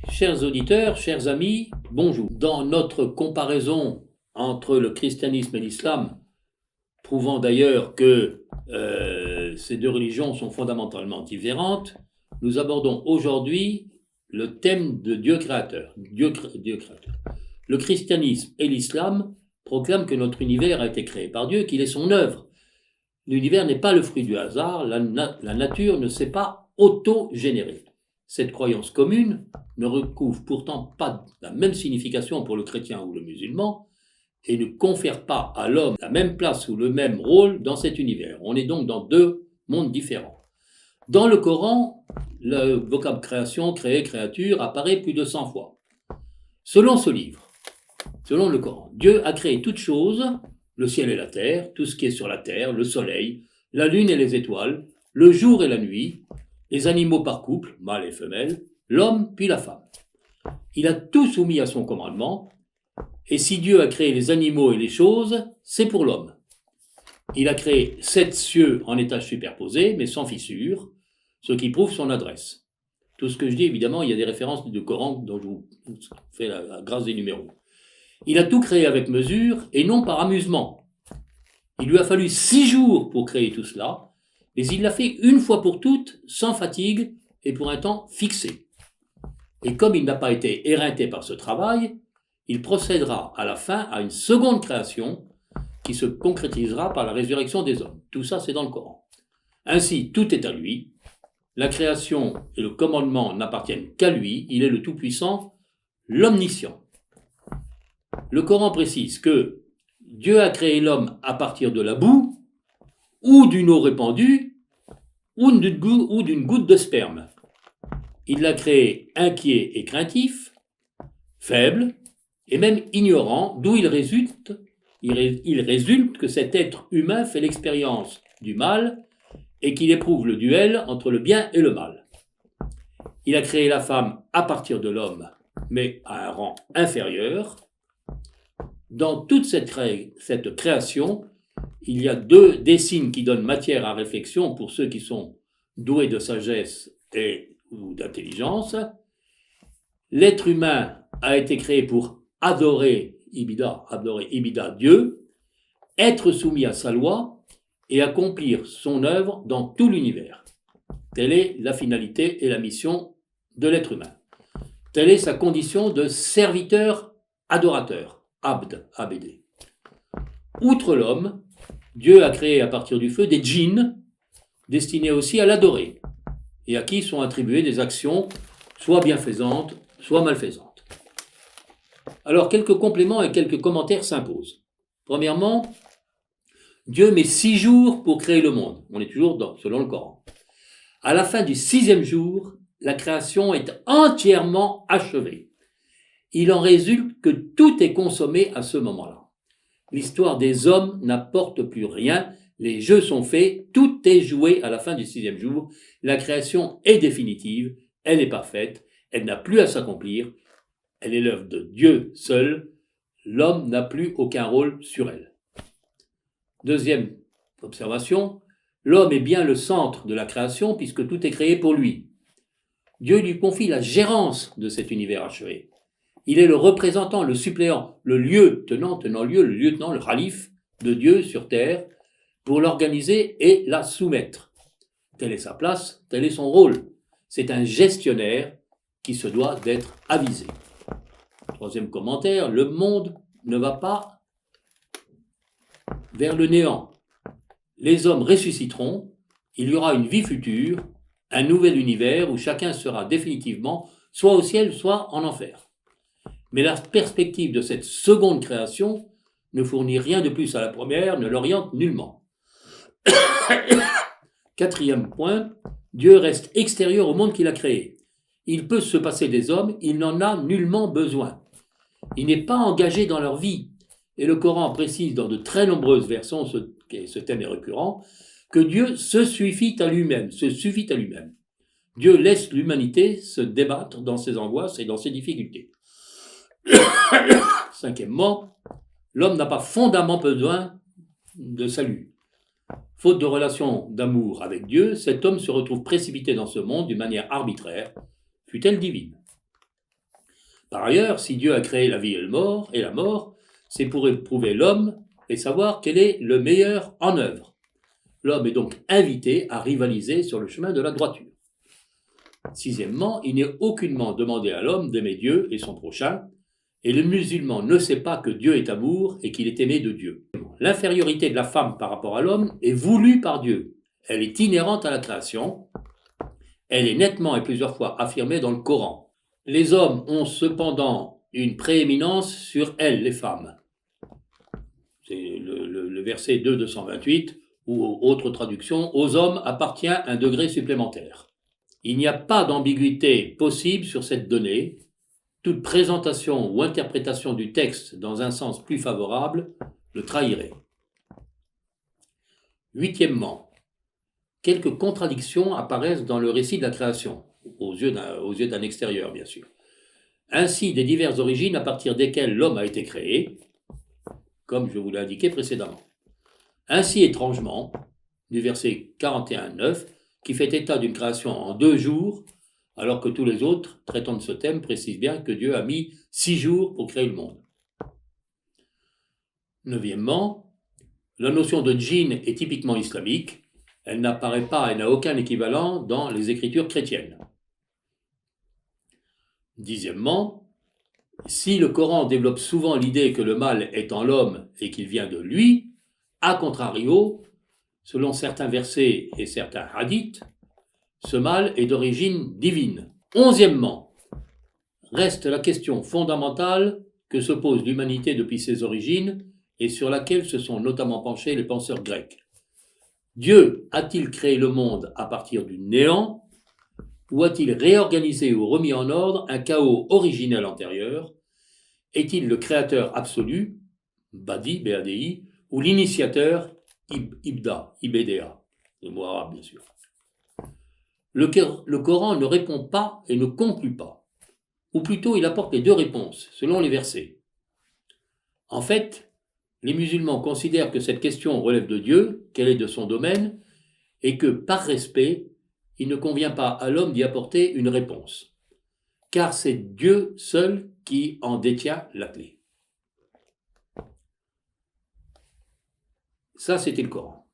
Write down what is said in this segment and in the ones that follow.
Chers auditeurs, chers amis, bonjour. Dans notre comparaison entre le christianisme et l'islam, prouvant d'ailleurs que ces deux religions sont fondamentalement différentes, nous abordons aujourd'hui le thème de Dieu créateur. Dieu créateur. Le christianisme et l'islam proclament que notre univers a été créé par Dieu, qu'il est son œuvre. L'univers n'est pas le fruit du hasard, la nature ne s'est pas auto-générée. Cette croyance commune ne recouvre pourtant pas la même signification pour le chrétien ou le musulman et ne confère pas à l'homme la même place ou le même rôle dans cet univers. On est donc dans deux mondes différents. Dans le Coran, le vocable création, créer, créature apparaît plus de 100 fois. Selon ce livre, selon le Coran, Dieu a créé toutes choses, le ciel et la terre, tout ce qui est sur la terre, le soleil, la lune et les étoiles, le jour et la nuit, les animaux par couple, mâle et femelle, l'homme puis la femme. Il a tout soumis à son commandement, et si Dieu a créé les animaux et les choses, c'est pour l'homme. Il a créé 7 cieux en étages superposés, mais sans fissures, ce qui prouve son adresse. Tout ce que je dis, évidemment, il y a des références du Coran dont je vous fais la grâce des numéros. Il a tout créé avec mesure et non par amusement. Il lui a fallu 6 jours pour créer tout cela, mais il l'a fait une fois pour toutes, sans fatigue et pour un temps fixé. Et comme il n'a pas été éreinté par ce travail, il procédera à la fin à une seconde création qui se concrétisera par la résurrection des hommes. Tout ça, c'est dans le Coran. Ainsi, tout est à lui. La création et le commandement n'appartiennent qu'à lui. Il est le Tout-Puissant, l'Omniscient. Le Coran précise que Dieu a créé l'homme à partir de la boue, ou d'une eau répandue, ou d'une goutte de sperme. Il l'a créé inquiet et craintif, faible, et même ignorant, d'où il résulte que cet être humain fait l'expérience du mal et qu'il éprouve le duel entre le bien et le mal. Il a créé la femme à partir de l'homme, mais à un rang inférieur. Dans toute cette création, il y a des signes qui donnent matière à réflexion pour ceux qui sont doués de sagesse ou d'intelligence. L'être humain a été créé pour adorer Ibida, Dieu, être soumis à sa loi et accomplir son œuvre dans tout l'univers. Telle est la finalité et la mission de l'être humain. Telle est sa condition de serviteur adorateur, abd, abd. Outre l'homme, Dieu a créé à partir du feu des djinns destinés aussi à l'adorer et à qui sont attribuées des actions soit bienfaisantes, soit malfaisantes. Alors, quelques compléments et quelques commentaires s'imposent. Premièrement, Dieu met 6 jours pour créer le monde. On est toujours selon le Coran. À la fin du 6e jour, la création est entièrement achevée. Il en résulte que tout est consommé à ce moment-là. L'histoire des hommes n'apporte plus rien, les jeux sont faits, tout est joué à la fin du 6e jour. La création est définitive, elle est parfaite, elle n'a plus à s'accomplir. Elle est l'œuvre de Dieu seul, l'homme n'a plus aucun rôle sur elle. Deuxième observation, l'homme est bien le centre de la création puisque tout est créé pour lui. Dieu lui confie la gérance de cet univers achevé. Il est le représentant, le suppléant, le tenant lieu, le lieutenant, le khalife de Dieu sur terre pour l'organiser et la soumettre. Telle est sa place, tel est son rôle. C'est un gestionnaire qui se doit d'être avisé. Troisième commentaire, le monde ne va pas vers le néant. Les hommes ressusciteront, il y aura une vie future, un nouvel univers où chacun sera définitivement soit au ciel, soit en enfer. Mais la perspective de cette seconde création ne fournit rien de plus à la première, ne l'oriente nullement. Quatrième point, Dieu reste extérieur au monde qu'il a créé. Il peut se passer des hommes, il n'en a nullement besoin. Il n'est pas engagé dans leur vie. Et le Coran précise dans de très nombreuses versions, ce thème est récurrent, que Dieu se suffit à lui-même. Dieu laisse l'humanité se débattre dans ses angoisses et dans ses difficultés. Cinquièmement, l'homme n'a pas fondamentalement besoin de salut. Faute de relation d'amour avec Dieu, cet homme se retrouve précipité dans ce monde d'une manière arbitraire, fût-elle divine. Par ailleurs, si Dieu a créé la vie et la mort, c'est pour éprouver l'homme et savoir quel est le meilleur en œuvre. L'homme est donc invité à rivaliser sur le chemin de la droiture. Sixièmement, il n'est aucunement demandé à l'homme d'aimer Dieu et son prochain, et le musulman ne sait pas que Dieu est amour et qu'il est aimé de Dieu. L'infériorité de la femme par rapport à l'homme est voulue par Dieu. Elle est inhérente à la création. Elle est nettement et plusieurs fois affirmée dans le Coran. Les hommes ont cependant une prééminence sur elles, les femmes. C'est le verset 228, ou autre traduction, aux hommes appartient un degré supplémentaire. Il n'y a pas d'ambiguïté possible sur cette donnée. Toute présentation ou interprétation du texte dans un sens plus favorable le trahirait. Huitièmement, quelques contradictions apparaissent dans le récit de la création, aux yeux d'un extérieur, bien sûr. Ainsi, des diverses origines à partir desquelles l'homme a été créé, comme je vous l'ai indiqué précédemment. Ainsi, étrangement, du verset 41-9, qui fait état d'une création en 2 jours, alors que tous les autres, traitant de ce thème, précisent bien que Dieu a mis 6 jours pour créer le monde. Neuvièmement, la notion de djinn est typiquement islamique. Elle n'apparaît pas et n'a aucun équivalent dans les écritures chrétiennes. Dixièmement, si le Coran développe souvent l'idée que le mal est en l'homme et qu'il vient de lui, à contrario, selon certains versets et certains hadiths, ce mal est d'origine divine. Onzièmement, reste la question fondamentale que se pose l'humanité depuis ses origines et sur laquelle se sont notamment penchés les penseurs grecs. Dieu a-t-il créé le monde à partir du néant ou a-t-il réorganisé ou remis en ordre un chaos originel antérieur? Est-il le créateur absolu, Badi, B-A-D-I, ou l'initiateur, Ibda, I-B-D-A, le mot arabe bien sûr. Le Coran ne répond pas et ne conclut pas, ou plutôt il apporte les 2 réponses, selon les versets. En fait, les musulmans considèrent que cette question relève de Dieu, qu'elle est de son domaine, et que, par respect, il ne convient pas à l'homme d'y apporter une réponse, car c'est Dieu seul qui en détient la clé. Ça, c'était le Coran.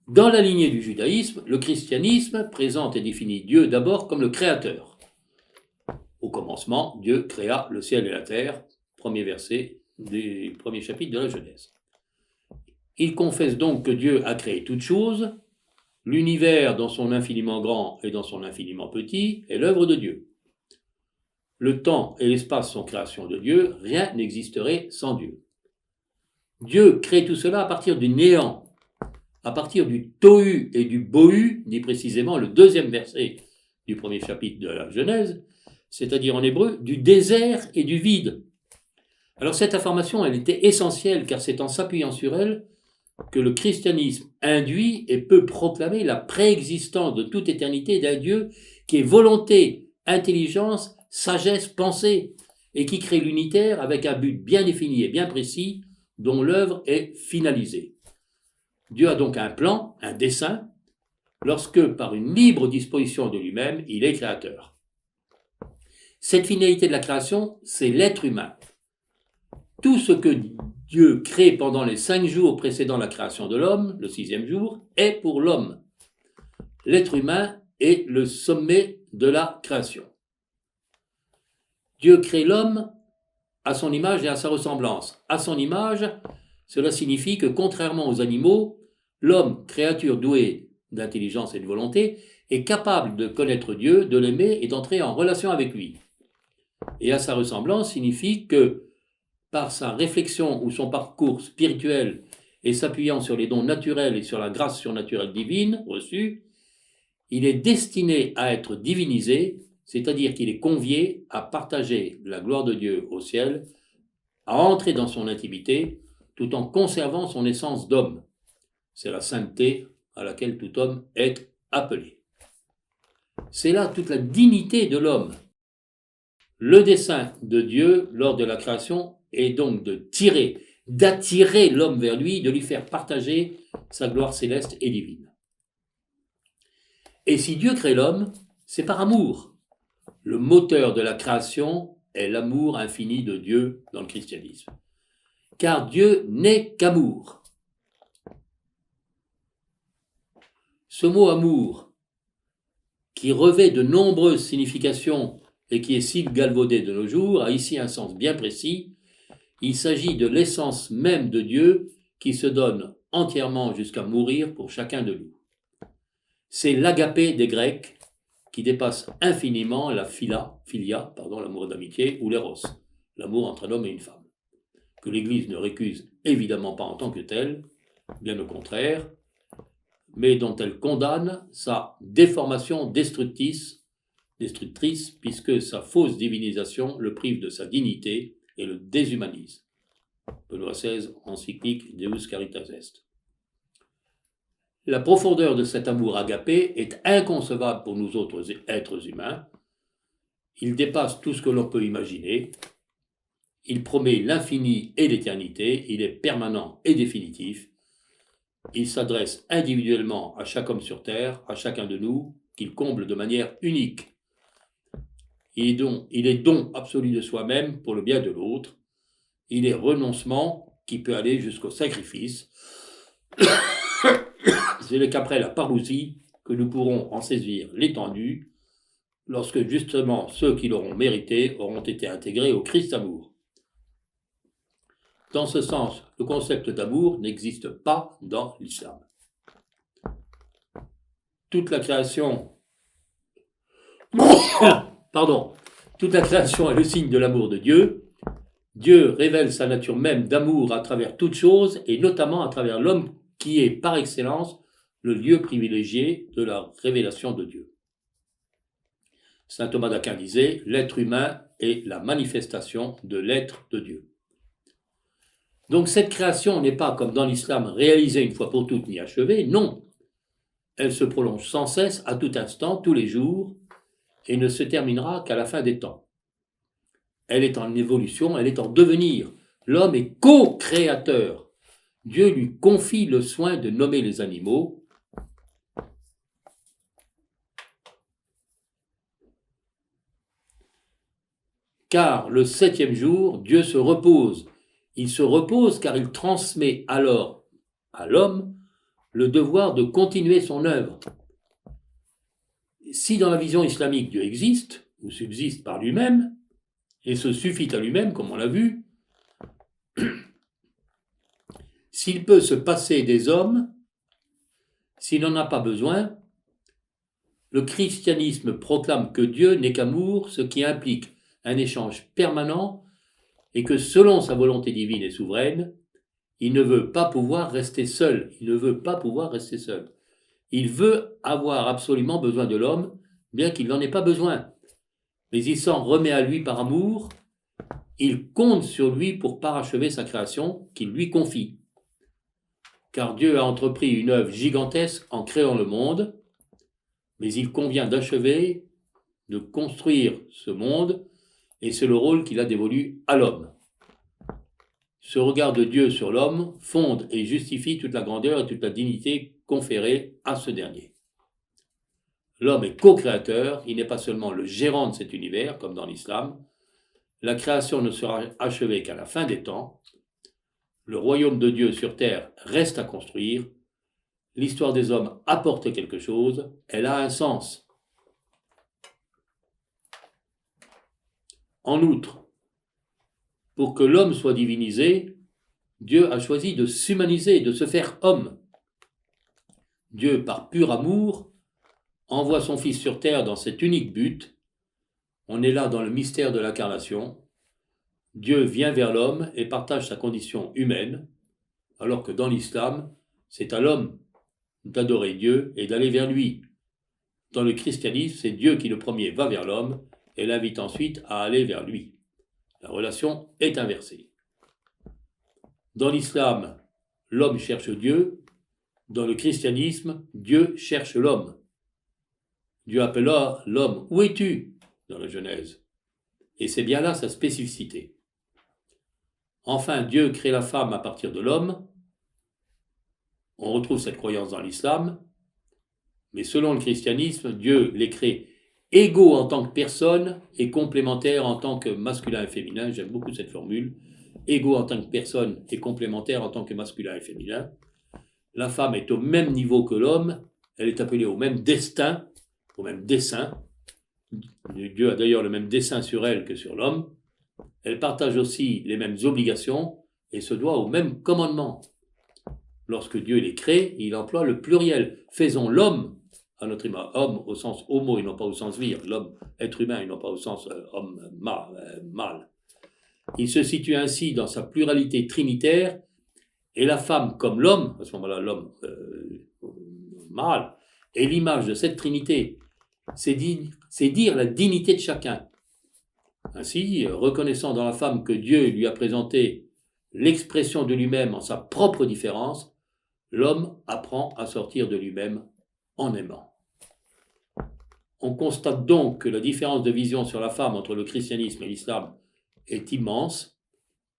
Dans la lignée du judaïsme, le christianisme présente et définit Dieu d'abord comme le créateur. Au commencement, Dieu créa le ciel et la terre, premier verset du premier chapitre de la Genèse. Il confesse donc que Dieu a créé toutes choses, l'univers dans son infiniment grand et dans son infiniment petit est l'œuvre de Dieu. Le temps et l'espace sont création de Dieu, rien n'existerait sans Dieu. Dieu crée tout cela à partir du néant, à partir du tohu et du bohu, dit précisément le 2e verset du premier chapitre de la Genèse, c'est-à-dire en hébreu, du désert et du vide. Alors cette information, elle était essentielle, car c'est en s'appuyant sur elle que le christianisme induit et peut proclamer la préexistence de toute éternité d'un Dieu qui est volonté, intelligence, sagesse, pensée, et qui crée l'unitaire avec un but bien défini et bien précis, dont l'œuvre est finalisée. Dieu a donc un plan, un dessein, lorsque, par une libre disposition de lui-même, il est créateur. Cette finalité de la création, c'est l'être humain. Tout ce que Dieu crée pendant les 5 jours précédant la création de l'homme, le 6e jour, est pour l'homme. L'être humain est le sommet de la création. Dieu crée l'homme à son image et à sa ressemblance. À son image, cela signifie que contrairement aux animaux, l'homme, créature douée d'intelligence et de volonté, est capable de connaître Dieu, de l'aimer et d'entrer en relation avec lui. Et à sa ressemblance signifie que, par sa réflexion ou son parcours spirituel et s'appuyant sur les dons naturels et sur la grâce surnaturelle divine reçue, il est destiné à être divinisé, c'est-à-dire qu'il est convié à partager la gloire de Dieu au ciel, à entrer dans son intimité, tout en conservant son essence d'homme. C'est la sainteté à laquelle tout homme est appelé. C'est là toute la dignité de l'homme. Le dessein de Dieu lors de la création est donc d'attirer l'homme vers lui, de lui faire partager sa gloire céleste et divine. Et si Dieu crée l'homme, c'est par amour. Le moteur de la création est l'amour infini de Dieu dans le christianisme. Car Dieu n'est qu'amour. Ce mot amour, qui revêt de nombreuses significations et qui est si galvaudé de nos jours, a ici un sens bien précis. Il s'agit de l'essence même de Dieu qui se donne entièrement jusqu'à mourir pour chacun de nous. C'est l'agapé des Grecs qui dépasse infiniment la philia, l'amour d'amitié, ou l'éros, l'amour entre un homme et une femme, que l'Église ne récuse évidemment pas en tant que tel, bien au contraire, mais dont elle condamne sa déformation destructrice, puisque sa fausse divinisation le prive de sa dignité et le déshumanise. Benoît XVI, encyclique Deus Caritas Est. La profondeur de cet amour agapé est inconcevable pour nous autres êtres humains. Il dépasse tout ce que l'on peut imaginer. Il promet l'infini et l'éternité. Il est permanent et définitif. Il s'adresse individuellement à chaque homme sur terre, à chacun de nous, qu'il comble de manière unique. Il est don absolu de soi-même pour le bien de l'autre. Il est renoncement qui peut aller jusqu'au sacrifice. C'est qu'après la parousie que nous pourrons en saisir l'étendue, lorsque justement ceux qui l'auront mérité auront été intégrés au Christ amour. Dans ce sens, le concept d'amour n'existe pas dans l'islam. Toute la création est le signe de l'amour de Dieu. Dieu révèle sa nature même d'amour à travers toutes choses et notamment à travers l'homme qui est par excellence le lieu privilégié de la révélation de Dieu. Saint Thomas d'Aquin disait « L'être humain est la manifestation de l'être de Dieu ». Donc cette création n'est pas, comme dans l'islam, réalisée une fois pour toutes ni achevée, non. Elle se prolonge sans cesse, à tout instant, tous les jours, et ne se terminera qu'à la fin des temps. Elle est en évolution, elle est en devenir. L'homme est co-créateur. Dieu lui confie le soin de nommer les animaux. Car le 7e jour, Dieu se repose. Il se repose car il transmet alors à l'homme le devoir de continuer son œuvre. Si dans la vision islamique Dieu existe, ou subsiste par lui-même, et se suffit à lui-même, comme on l'a vu, s'il peut se passer des hommes, s'il n'en a pas besoin, le christianisme proclame que Dieu n'est qu'amour, ce qui implique un échange permanent et que selon sa volonté divine et souveraine, il ne veut pas pouvoir rester seul. Il veut avoir absolument besoin de l'homme, bien qu'il n'en ait pas besoin. Mais il s'en remet à lui par amour. Il compte sur lui pour parachever sa création qu'il lui confie. Car Dieu a entrepris une œuvre gigantesque en créant le monde, mais il convient d'achever, de construire ce monde, et c'est le rôle qu'il a dévolu à l'homme. Ce regard de Dieu sur l'homme fonde et justifie toute la grandeur et toute la dignité conférée à ce dernier. L'homme est co-créateur, il n'est pas seulement le gérant de cet univers, comme dans l'islam. La création ne sera achevée qu'à la fin des temps. Le royaume de Dieu sur terre reste à construire. L'histoire des hommes apporte quelque chose, elle a un sens. En outre, pour que l'homme soit divinisé, Dieu a choisi de s'humaniser, de se faire homme. Dieu, par pur amour, envoie son Fils sur terre dans cet unique but. On est là dans le mystère de l'incarnation. Dieu vient vers l'homme et partage sa condition humaine, alors que dans l'islam, c'est à l'homme d'adorer Dieu et d'aller vers lui. Dans le christianisme, c'est Dieu qui le premier va vers l'homme et l'invite ensuite à aller vers lui. La relation est inversée. Dans l'islam, l'homme cherche Dieu. Dans le christianisme, Dieu cherche l'homme. Dieu appela l'homme « Où es-tu » dans la Genèse. Et c'est bien là sa spécificité. Enfin, Dieu crée la femme à partir de l'homme. On retrouve cette croyance dans l'islam. Mais selon le christianisme, Dieu les crée égaux en tant que personne et complémentaires en tant que masculin et féminin. J'aime beaucoup cette formule. Égaux en tant que personne et complémentaires en tant que masculin et féminin. La femme est au même niveau que l'homme, elle est appelée au même destin, au même dessein. Dieu a d'ailleurs le même dessein sur elle que sur l'homme. Elle partage aussi les mêmes obligations et se doit au même commandement. Lorsque Dieu les crée, il emploie le pluriel. Faisons l'homme à notre image. Homme au sens homo et non pas au sens vir. L'homme, être humain et non pas au sens homme mâle. Il se situe ainsi dans sa pluralité trinitaire et la femme comme l'homme, à ce moment-là l'homme mâle, est l'image de cette trinité. C'est dire la dignité de chacun. Ainsi, reconnaissant dans la femme que Dieu lui a présenté l'expression de lui-même en sa propre différence, l'homme apprend à sortir de lui-même en aimant. On constate donc que la différence de vision sur la femme entre le christianisme et l'islam est immense,